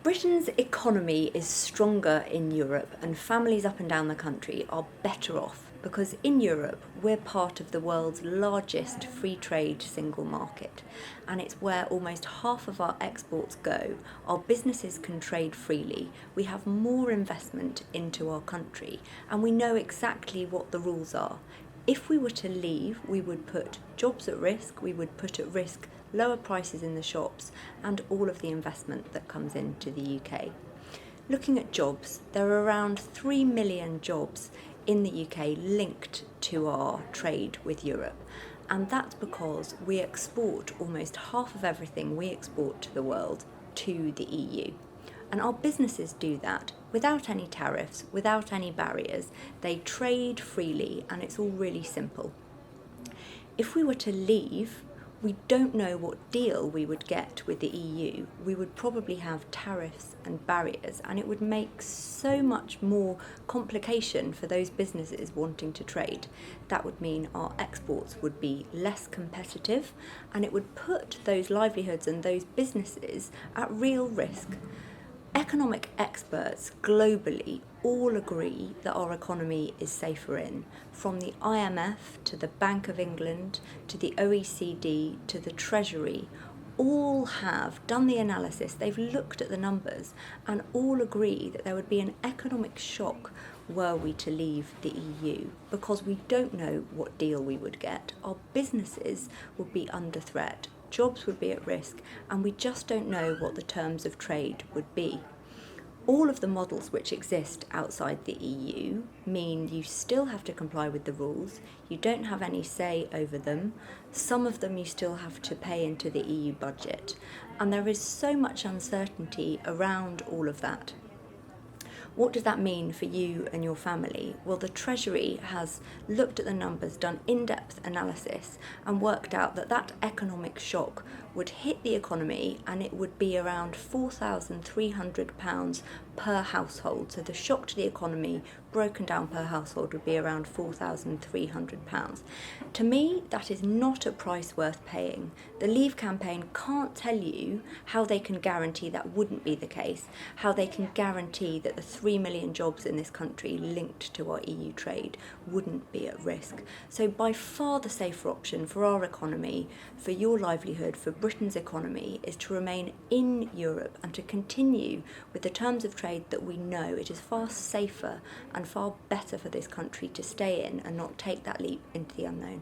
Britain's economy is stronger in Europe, and families up and down the country are better off because in Europe we're part of the world's largest free trade single market, and it's where almost half of our exports go. Our businesses can trade freely, we have more investment into our country, and we know exactly what the rules are. If we were to leave, we would put jobs at risk, we would put at risk lower prices in the shops and all of the investment that comes into the UK. Looking at jobs, there are around 3 million jobs in the UK linked to our trade with Europe, and that's because we export almost half of everything we export to the world to the EU. And our businesses do that without any tariffs, without any barriers. They trade freely and it's all really simple. If we were to leave, we don't know what deal we would get with the EU. We would probably have tariffs and barriers, and it would make so much more complication for those businesses wanting to trade. That would mean our exports would be less competitive, and it would put those livelihoods and those businesses at real risk. Economic experts globally all agree that our economy is safer in, from the IMF to the Bank of England to the OECD to the Treasury. All have done the analysis, they've looked at the numbers, and all agree that there would be an economic shock were we to leave the EU, because we don't know what deal we would get. Our businesses would be under threat, jobs would be at risk, and we just don't know what the terms of trade would be. All of the models which exist outside the EU mean you still have to comply with the rules, you don't have any say over them, some of them you still have to pay into the EU budget, and there is so much uncertainty around all of that. What does that mean for you and your family? Well, the Treasury has looked at the numbers, done in-depth analysis, and worked out that that economic shock would hit the economy and it would be around £4,300 per household. So the shock to the economy broken down per household would be around £4,300. To me, that is not a price worth paying. The Leave campaign can't tell you how they can guarantee that wouldn't be the case, how they can guarantee that the 3 million jobs in this country linked to our EU trade wouldn't be at risk. So by far the safer option for our economy, for your livelihood, for Britain's economy, is to remain in Europe and to continue with the terms of trade that we know. It is far safer and far better for this country to stay in and not take that leap into the unknown.